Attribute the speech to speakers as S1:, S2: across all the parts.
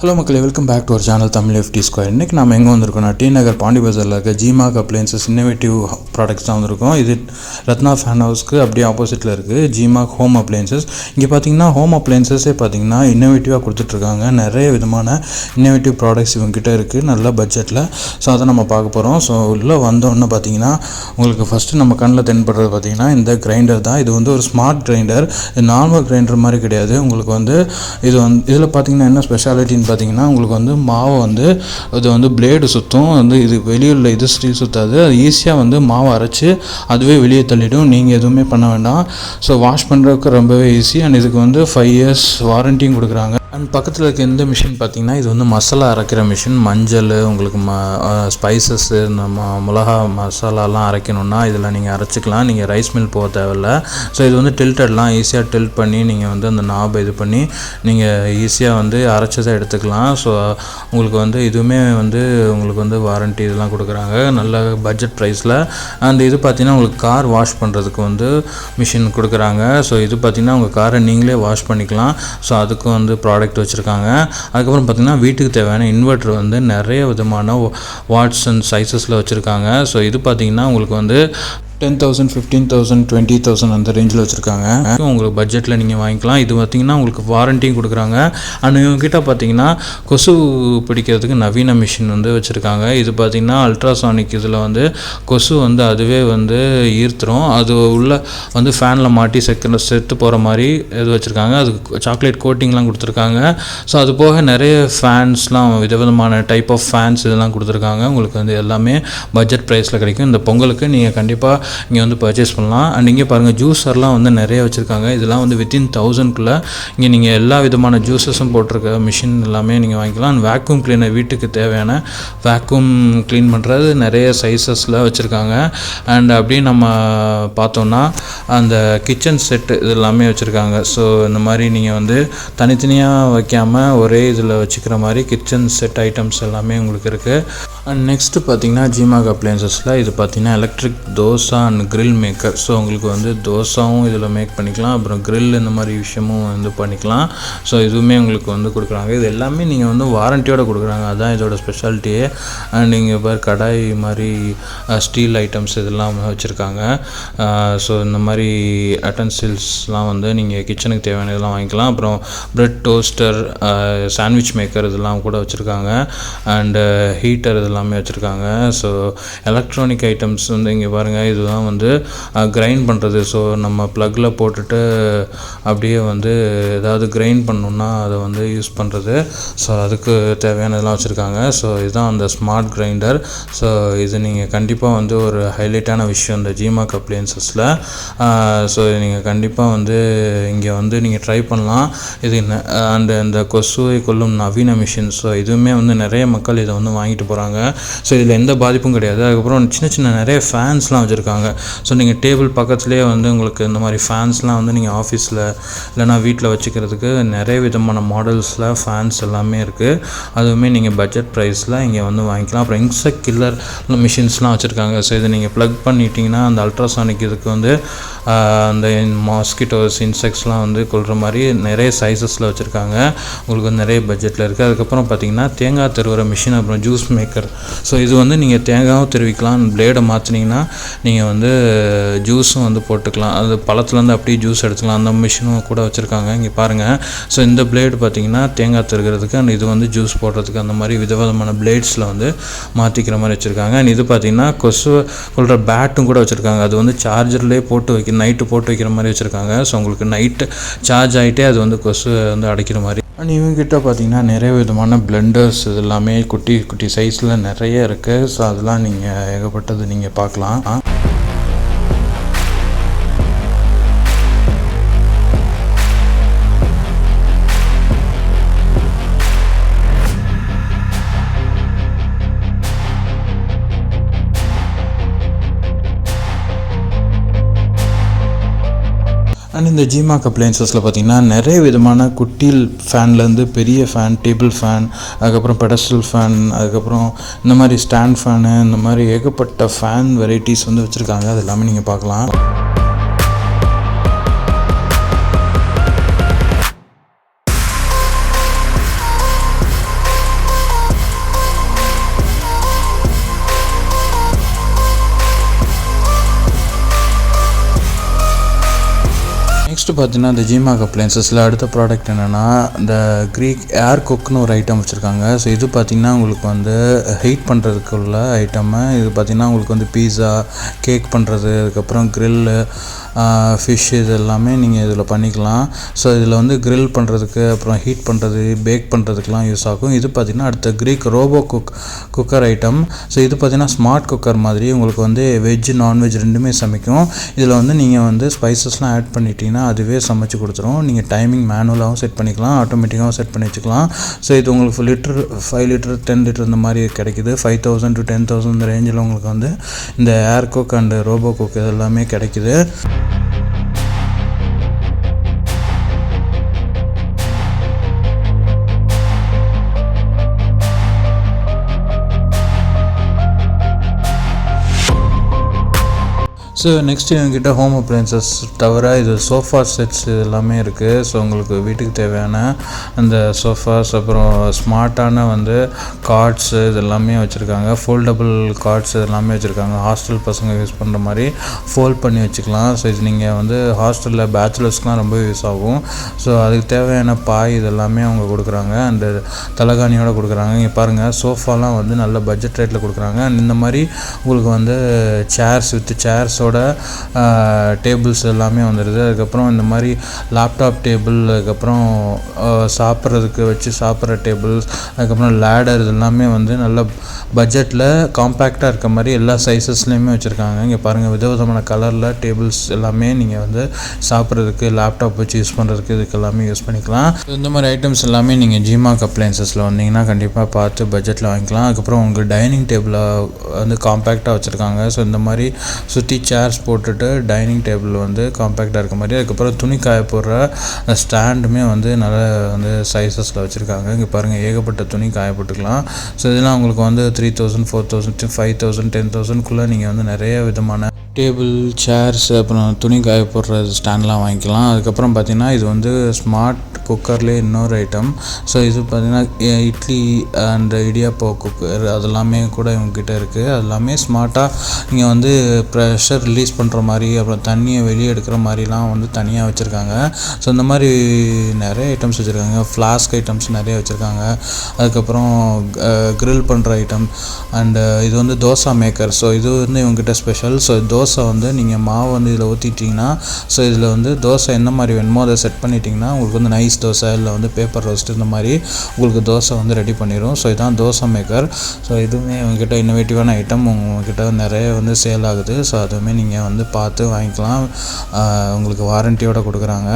S1: Hello மக்களே, welcome back to our channel Tamil FT square. இன்றைக்கி நம்ம எங்கே வந்திருக்கோம்னா டி நகர் பாண்டி பஜாரில் இருக்க ஜிமாக் அப்ளையன்சஸ் இன்னோவேட்டிவ் ப்ராடக்ட்ஸ் தான் வந்திருக்கோம். இது ரத்னா ஃபேன் ஹவுஸ்க்கு அப்படியே ஆப்போசிட்டில் இருக்குது ஜிமாக் ஹோம் அப்ளையன்சஸ். இங்கே பார்த்தீங்கன்னா ஹோம் அப்ளையன்சஸே பார்த்தீங்கன்னா இன்னோவேட்டிவாக கொடுத்துட்ருக்காங்க. நிறைய விதமான இன்னோவேட்டிவ் ப்ராடக்ட்ஸ் இவங்ககிட்ட இருக்குது நல்ல பட்ஜெட்டில். ஸோ அதை நம்ம பார்க்க போகிறோம். ஸோ உள்ளே வந்தோன்னு பார்த்தீங்கன்னா உங்களுக்கு ஃபஸ்ட்டு நம்ம கண்ணில் தென்படுறது பார்த்தீங்கன்னா இந்த கிரைண்டர் தான். இது வந்து ஒரு ஸ்மார்ட் கிரைண்டர். இது நார்மல் கிரைண்டர் மாதிரி கிடையாது. உங்களுக்கு வந்து இதில் பார்த்தீங்கன்னா என்ன ஸ்பெஷாலிட்டின்னு பார்த்தீங்கன்னா உங்களுக்கு வந்து மாவை வந்து இது வந்து பிளேடு சுற்றும். வந்து இது வெளியில் இது ஸ்டீல் சுற்றாது. அது ஈஸியாக வந்து மாவை அரைச்சி அதுவே வெளியே தள்ளிடும். நீங்கள் எதுவுமே பண்ண வேண்டாம். ஸோ வாஷ் பண்ணுறதுக்கு ரொம்பவே ஈஸி. அண்ட் இதுக்கு வந்து 5 years வாரண்டியும் கொடுக்குறாங்க. அண்ட் பக்கத்தில் இருக்க இந்த மிஷின் பார்த்திங்கன்னா இது வந்து மசாலா அரைக்கிற மிஷின். மஞ்சள் உங்களுக்கு ஸ்பைசஸ்ஸு மிளகா மசாலாலாம் அரைக்கணுன்னா இதில் நீங்கள் அரைச்சிக்கலாம். நீங்கள் ரைஸ் மில் போக தேவையில்ல. ஸோ இது வந்து டில்டட்லாம் ஈஸியாக டில்ட் பண்ணி நீங்கள் வந்து அந்த நாபை இது பண்ணி நீங்கள் ஈஸியாக வந்து அரைச்சதை எடுத்துக்கலாம். ஸோ உங்களுக்கு வந்து இதுவுமே வந்து உங்களுக்கு வந்து வாரண்ட்டி இதெல்லாம் கொடுக்குறாங்க நல்ல பட்ஜெட் ப்ரைஸில். அண்ட் இது பார்த்திங்கன்னா உங்களுக்கு கார் வாஷ் பண்ணுறதுக்கு வந்து மிஷின் கொடுக்குறாங்க. ஸோ இது பார்த்திங்கன்னா உங்கள் காரை நீங்களே வாஷ் பண்ணிக்கலாம். ஸோ அதுக்கு வந்து ப்ராடக்ட் வச்சுருக்காங்க. அதுக்கப்புறம் பார்த்திங்கன்னா வீட்டுக்கு தேவையான இன்வெர்ட்டர் வந்து நிறைய விதமான வாட்ஸ் அண்ட் சைஸஸில் வச்சுருக்காங்க. ஸோ இது பார்த்திங்கன்னா உங்களுக்கு வந்து 10,000, 15,000, 20,000 அந்த ரேஞ்சில் வச்சுருக்காங்க. உங்களுக்கு பட்ஜெட்டில் நீங்கள் வாங்கிக்கலாம். இது பார்த்திங்கன்னா உங்களுக்கு வாரண்டியும் கொடுக்குறாங்க. அண்ட் இவங்ககிட்ட பார்த்திங்கன்னா கொசு பிடிக்கிறதுக்கு நவீன மிஷின் வந்து வச்சுருக்காங்க. இது பார்த்திங்கன்னா அல்ட்ராசானிக் இதில் வந்து கொசு வந்து அதுவே வந்து ஈர்த்துரும். அது உள்ள வந்து ஃபேனில் மாட்டி செத்து போகிற மாதிரி இது வச்சுருக்காங்க. அதுக்கு சாக்லேட் கோட்டிங்லாம் கொடுத்துருக்காங்க. ஸோ அது போக நிறைய ஃபேன்ஸ்லாம் விதவிதமான டைப் ஆஃப் ஃபேன்ஸ் இதெல்லாம் கொடுத்துருக்காங்க. உங்களுக்கு வந்து எல்லாமே பட்ஜெட் ப்ரைஸில் கிடைக்கும். இந்த பொங்கலுக்கு நீங்கள் கண்டிப்பாக இங்கே வந்து பர்ச்சேஸ் பண்ணலாம். அண்ட் இங்கே பாருங்கள் ஜூஸர்லாம் வந்து நிறைய வச்சுருக்காங்க. இதெல்லாம் வந்து வித்தின் 1000குள்ளே இங்கே நீங்கள் எல்லா விதமான ஜூஸஸும் போட்டிருக்க மிஷின் எல்லாமே நீங்கள் வாங்கிக்கலாம். அண்ட் வேக்யூம் கிளீனர் வீட்டுக்கு தேவையான வேக்யூம் க்ளீன் பண்ணுறது நிறைய சைஸஸில் வச்சுருக்காங்க. அண்ட் அப்படியே நம்ம பார்த்தோன்னா அந்த கிச்சன் செட்டு இது எல்லாமே வச்சுருக்காங்க. ஸோ இந்த மாதிரி நீங்கள் வந்து தனித்தனியாக வைக்காமல் ஒரே இதில் வச்சுக்கிற மாதிரி கிச்சன் செட் ஐட்டம்ஸ் எல்லாமே உங்களுக்கு இருக்குது. அண்ட் நெக்ஸ்ட்டு பார்த்திங்கன்னா ஜிமாக் அப்ளையன்சஸில் இது பார்த்திங்கன்னா electric dosa and grill maker. So உங்களுக்கு வந்து தோசாவும் இதில் மேக் பண்ணிக்கலாம். அப்புறம் கிரில் இந்த மாதிரி விஷயமும் வந்து பண்ணிக்கலாம். ஸோ இதுவுமே உங்களுக்கு வந்து கொடுக்குறாங்க. இது எல்லாமே நீங்கள் வந்து வாரண்டியோடு கொடுக்குறாங்க. அதுதான் இதோட ஸ்பெஷாலிட்டியே. அண்ட் நீங்கள் பாரு கடாய் மாதிரி ஸ்டீல் ஐட்டம்ஸ் இதெல்லாம் வச்சுருக்காங்க. ஸோ இந்த மாதிரி அட்டன்சில்ஸ்லாம் வந்து நீங்கள் கிச்சனுக்கு தேவையான இதெல்லாம் வாங்கிக்கலாம். அப்புறம் பிரெட் டோஸ்டர், சாண்ட்விச் மேக்கர் இதெல்லாம் கூட வச்சுருக்காங்க. அண்டு ஹீட்டர் இதெல்லாமே வச்சுருக்காங்க. ஸோ எலக்ட்ரானிக் ஐட்டம்ஸ் வந்து இங்கே பாருங்கள் இதுதான் வந்து கிரைண்ட் பண்ணுறது. ஸோ நம்ம ப்ளக்கில் போட்டுட்டு அப்படியே வந்து ஏதாவது கிரைண்ட் பண்ணணுன்னா அதை வந்து யூஸ் பண்ணுறது. ஸோ அதுக்கு தேவையானதெல்லாம் வச்சுருக்காங்க. ஸோ இதுதான் அந்த ஸ்மார்ட் கிரைண்டர். ஸோ இது நீங்கள் கண்டிப்பாக வந்து ஒரு ஹைலைட்டான விஷயம் இந்த ஜிமாக் அப்ளையன்சஸில். ஸோ நீங்கள் கண்டிப்பாக வந்து இங்கே வந்து நீங்கள் ட்ரை பண்ணலாம். இது அண்ட் இந்த கொசுவை கொல்லும் நவீன மிஷின். ஸோ இதுவுமே வந்து நிறைய மக்கள் இதை வந்து வாங்கிட்டு போகிறாங்க. ஸோ இதில் எந்த பாதிப்பும் கிடையாது. அதுக்கப்புறம் சின்ன சின்ன நிறைய ஃபேன்ஸ்லாம் வச்சுருக்காங்க. ஸோ நீங்கள் டேபிள் பக்கத்துலேயே வந்து உங்களுக்கு இந்த மாதிரி ஃபேன்ஸ்லாம் வந்து நீங்கள் ஆஃபீஸில் இல்லைனா வீட்டில் வச்சுக்கிறதுக்கு நிறைய விதமான மாடல்ஸில் ஃபேன்ஸ் எல்லாமே இருக்குது. அதுவுமே நீங்கள் பட்ஜெட் ப்ரைஸில் இங்கே வந்து வாங்கிக்கலாம். அப்புறம் இன்செக்ட் கில்லர் மிஷின்ஸ்லாம் வச்சுருக்காங்க. ஸோ இதை நீங்கள் ப்ளக் பண்ணிட்டீங்கன்னா அந்த அல்ட்ராசானிக் இதுக்கு வந்து அந்த மாஸ்கிட்டோஸ் இன்செக்ட்ஸ்லாம் வந்து கொள்கிற மாதிரி நிறைய சைஸஸில் வச்சுருக்காங்க. உங்களுக்கு வந்து நிறைய பட்ஜெட்டில் இருக்குது. அதுக்கப்புறம் பார்த்திங்கன்னா தேங்காய் திருவுற மிஷின், அப்புறம் ஜூஸ் மேக்கர். ஸோ இது வந்து நீங்கள் தேங்காயும் திருவிக்கலாம். பிளேடை மாற்றினீங்கன்னா நீங்கள் வந்து ஜூஸும் வந்து போட்டுக்கலாம். அது பழத்துலேருந்து அப்படியே ஜூஸ் எடுத்துக்கலாம். அந்த மிஷினும் கூட வச்சுருக்காங்க. இங்கே பாருங்கள். ஸோ இந்த பிளேடு பார்த்திங்கன்னா தேங்காய் திருகிறதுக்கு, அண்ட் இது வந்து ஜூஸ் போடுறதுக்கு அந்த மாதிரி விதவிதமான பிளேட்ஸில் வந்து மாற்றிக்கிற மாதிரி வச்சுருக்காங்க. அண்ட் இது பார்த்திங்கன்னா கொசு கொள்கிற பேட்டும் கூட வச்சுருக்காங்க. அது வந்து சார்ஜர்லேயே போட்டு நைட்டு போட்டு வைக்கிற மாதிரி வச்சுருக்காங்க. ஸோ உங்களுக்கு நைட்டு சார்ஜ் ஆகிட்டே அது வந்து கொசு வந்து அடைக்கிற மாதிரி. அண்ட் இவங்ககிட்ட பார்த்திங்கன்னா நிறைய விதமான பிளெண்டர்ஸ் இது எல்லாமே குட்டி குட்டி சைஸில் நிறைய இருக்குது. ஸோ அதெல்லாம் நீங்கள் ஏகப்பட்டது நீங்கள் பார்க்கலாம். அண்ட் இந்த ஜிமாக் அப்ளையன்சஸில் பார்த்திங்கன்னா நிறைய விதமான குட்டி ஃபேன்லேருந்து பெரிய ஃபேன், டேபிள் ஃபேன், அதுக்கப்புறம் பெடஸ்டல் ஃபேன், அதுக்கப்புறம் இந்த மாதிரி ஸ்டாண்ட் ஃபேனு, இந்த மாதிரி ஏகப்பட்ட ஃபேன் வெரைட்டிஸ் வந்து வச்சுருக்காங்க. அது எல்லாமே நீங்கள் பார்க்கலாம். நெக்ஸ்ட்டு பார்த்தீங்கன்னா இந்த ஜிமாக் அப்ளையன்சஸில் அடுத்த ப்ராடக்ட் என்னென்னா இந்த க்ரீக் ஏர் குக்னு ஒரு ஐட்டம் வச்சுருக்காங்க. ஸோ இது பார்த்திங்கன்னா உங்களுக்கு வந்து ஹீட் பண்ணுறதுக்கு உள்ள ஐட்டமு. இது பார்த்திங்கன்னா உங்களுக்கு வந்து பீஸா, கேக் பண்ணுறது, அதுக்கப்புறம் க்ரில்லு, ஃபிஷ், இது எல்லாமே நீங்கள் இதில் பண்ணிக்கலாம். ஸோ இதில் வந்து க்ரில் பண்ணுறதுக்கு, அப்புறம் ஹீட் பண்ணுறது, பேக் பண்ணுறதுக்கெலாம் யூஸ் ஆகும். இது பார்த்திங்கன்னா அடுத்த க்ரீக் ரோபோ குக்கர் ஐட்டம். ஸோ இது பார்த்திங்கன்னா ஸ்மார்ட் குக்கர் மாதிரி உங்களுக்கு வந்து வெஜ், நான்வெஜ் ரெண்டுமே சமைக்கும். இதில் வந்து நீங்கள் வந்து ஸ்பைசஸ்லாம் ஆட் பண்ணிட்டீங்கன்னா அதுவே சமைச்சு கொடுத்துரும். நீங்கள் டைமிங் மேனுவலாகவும் செட் பண்ணிக்கலாம், ஆட்டோமேட்டிக்காகவும் செட் பண்ணி வச்சுக்கலாம். ஸோ இது உங்களுக்கு லிட்டர் 5 லிட்டர் 10 லிட்டர் இந்த மாதிரி கிடைக்குது. 5,000 to 10,000 இந்த ரேஞ்சில் உங்களுக்கு வந்து இந்த ஏர் குக் அண்டு ரோபோ குக் இது எல்லாமே கிடைக்குது. ஸோ நெக்ஸ்ட்டு எங்ககிட்ட ஹோம் அப்ளையன்சஸ் தவிர இது சோஃபா செட்ஸ் இது எல்லாமே இருக்குது. ஸோ உங்களுக்கு வீட்டுக்கு தேவையான அந்த சோஃபாஸ், அப்புறம் ஸ்மார்ட்டான வந்து கார்ட்ஸு இது எல்லாமே வச்சுருக்காங்க. ஃபோல்டபுள் கார்ட்ஸ் இது எல்லாமே வச்சுருக்காங்க. ஹாஸ்டல் பசங்க யூஸ் பண்ணுற மாதிரி ஃபோல்ட் பண்ணி வச்சுக்கலாம். ஸோ இது நீங்கள் வந்து ஹாஸ்டலில் பேச்சுலர்ஸ்க்குலாம் ரொம்ப யூஸ் ஆகும். ஸோ அதுக்கு தேவையான பாய் இது எல்லாமே அவங்க கொடுக்குறாங்க. அந்த தலகாணியோடு கொடுக்குறாங்க. இங்கே பாருங்கள், சோஃபாலாம் வந்து நல்ல பட்ஜெட் ரேட்டில் கொடுக்குறாங்க. அண்ட் இந்த மாதிரி உங்களுக்கு வந்து சேர்ஸோட டேபிள்ஸ் எல்லாமே வந்துடுது. அதுக்கப்புறம் இந்த மாதிரி லேப்டாப் டேபிள், அதுக்கப்புறம் சாப்பிட்றதுக்கு வச்சு சாப்பிட்ற டேபிள்ஸ், அதுக்கப்புறம் லேடர், இது எல்லாமே வந்து நல்ல பட்ஜெட்டில் காம்பேக்டாக இருக்க மாதிரி எல்லா சைஸஸ்லேயுமே வச்சுருக்காங்க. இங்கே பாருங்கள், விதவிதமான கலரில் டேபிள்ஸ் எல்லாமே நீங்கள் வந்து சாப்பிட்றதுக்கு, லேப்டாப் வச்சு யூஸ் பண்ணுறதுக்கு, இதுக்கு எல்லாமே யூஸ் பண்ணிக்கலாம். இந்த மாதிரி ஐட்டம்ஸ் எல்லாமே நீங்கள் ஜிமாக் அப்ளையன்சஸில் வந்தீங்கன்னா கண்டிப்பாக பார்த்து பட்ஜெட்டில் வாங்கிக்கலாம். அதுக்கப்புறம் உங்கள் டைனிங் டேபிளை வந்து காம்பேக்டாக வச்சுருக்காங்க. ஸோ இந்த மாதிரி சுற்றி சேர்ஸ் போட்டுட்டு டைனிங் டேபிள் வந்து காம்பேக்டாக இருக்க மாதிரி, அதுக்கப்புறம் துணி காய போடுற ஸ்டாண்டுமே வந்து நல்ல வந்து சைஸஸில் வச்சுருக்காங்க. இங்கே பாருங்கள், ஏகப்பட்ட துணி காய போட்டுக்கலாம். ஸோ இதெல்லாம் உங்களுக்கு வந்து 3,000, 4,000, 5,000, 10,000குள்ளே நீங்கள் வந்து நிறைய விதமான டேபிள், சேர்ஸ், அப்புறம் துணி காய போடுற ஸ்டாண்ட்லாம் வாங்கிக்கலாம். அதுக்கப்புறம் பார்த்திங்கன்னா இது வந்து ஸ்மார்ட் குக்கர்லேயே இன்னொரு ஐட்டம். ஸோ இது பார்த்திங்கன்னா இட்லி அண்ட் இடியாப்போ குக்கர் அதெல்லாமே கூட இவங்ககிட்ட இருக்குது. அது எல்லாமே ஸ்மார்ட்டாக நீங்கள் வந்து ப்ரெஷர் ரிலீஸ் பண்ணுற மாதிரி, அப்புறம் தண்ணியை வெளியே எடுக்கிற மாதிரிலாம் வந்து தனியாக வச்சுருக்காங்க. ஸோ இந்த மாதிரி நிறைய ஐட்டம்ஸ் வச்சுருக்காங்க. ஃப்ளாஸ்க் ஐட்டம்ஸ் நிறைய வச்சுருக்காங்க. அதுக்கப்புறம் க்ரில் பண்ணுற ஐட்டம் அண்டு இது வந்து தோசை மேக்கர். ஸோ இது வந்து இவங்ககிட்ட ஸ்பெஷல். ஸோ தோசை வந்து நீங்கள் மாவு வந்து இதில் ஊற்றிட்டிங்கன்னா, ஸோ இதில் வந்து தோசை என்ன மாதிரி வேணுமோ அதை செட் பண்ணிட்டிங்கன்னா உங்களுக்கு வந்து நைஸ் தோசை இல்லை வந்து பேப்பர் ரோஸ்ட் இந்த மாதிரி உங்களுக்கு தோசை வந்து ரெடி பண்ணிடும். ஸோ இதுதான் தோசை மேக்கர். ஸோ இதுவுமே உங்ககிட்ட இன்னோவேட்டிவான ஐட்டம் உங்ககிட்ட நிறைய வந்து சேல் ஆகுது. ஸோ அதுவுமே நீங்கள் வந்து பார்த்து வாங்கிக்கலாம். உங்களுக்கு வாரண்டியோடு கொடுக்குறாங்க.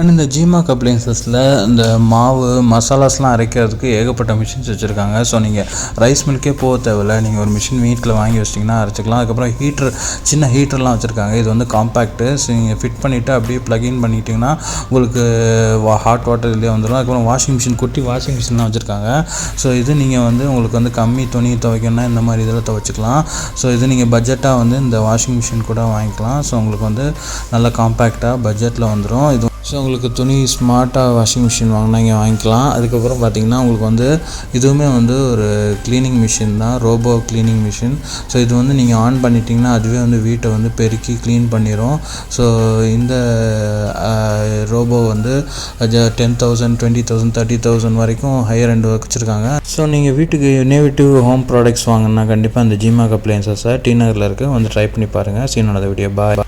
S1: அண்ட் இந்த ஜிமாக் அப்ளையன்சஸில் இந்த மாவு மசாலாஸ்லாம் அரைக்கிறதுக்கு ஏகப்பட்ட மிஷின்ஸ் வச்சுருக்காங்க. ஸோ நீங்கள் ரைஸ் மில்கே போக தேவையில்லை, நீங்கள் ஒரு மிஷின் வீட்டில் வாங்கி வச்சிட்டிங்கன்னா அரைச்சிக்கலாம். அதுக்கப்புறம் சின்ன ஹீட்டர்லாம் வச்சுருக்காங்க. இது வந்து காம்பேக்ட்டு. ஸோ நீங்கள் ஃபிட் பண்ணிவிட்டு அப்படியே ப்ளக்இன் பண்ணிட்டிங்கன்னா உங்களுக்கு ஹாட் வாட்டர் இதுலேயே வந்துடும். அதுக்கப்புறம் வாஷிங் மிஷின், குட்டி வாஷிங் மிஷின்லாம் வச்சுருக்காங்க. ஸோ இது நீங்கள் வந்து உங்களுக்கு வந்து கம்மி துணி துவைக்கணும்னா இந்த மாதிரி இதில் துவைச்சிக்கலாம். ஸோ இது நீங்கள் பட்ஜெட்டாக வந்து இந்த வாஷிங் மிஷின் கூட வாங்கிக்கலாம். ஸோ உங்களுக்கு வந்து நல்ல காம்பேக்டாக பட்ஜெட்டில் வந்துடும். இது ஸோ உங்களுக்கு துணி ஸ்மார்ட்டாக வாஷிங் மிஷின் வாங்கினா இங்கே வாங்கிக்கலாம். அதுக்கப்புறம் பார்த்திங்கன்னா உங்களுக்கு வந்து இதுவுமே வந்து ஒரு க்ளீனிங் மிஷின் தான், ரோபோ க்ளீனிங் மிஷின். ஸோ இது வந்து நீங்கள் ஆன் பண்ணிட்டிங்கன்னா அதுவே வந்து வீட்டை வந்து பெருக்கி க்ளீன் பண்ணிடும். ஸோ இந்த ரோபோ வந்து 10,000, 20,000, 30,000 வரைக்கும் ஹையர் எண்ட் வச்சுருக்காங்க. ஸோ நீங்கள் வீட்டுக்கு இன்னோவேட்டிவ் ஹோம் ப்ராடக்ட்ஸ் வாங்கினா கண்டிப்பாக இந்த ஜிமாக் அப்ளையன்சஸை டி நகரில் இருக்குது, வந்து ட்ரை பண்ணி பாருங்கள். சீனோட வீடியோ பாய்.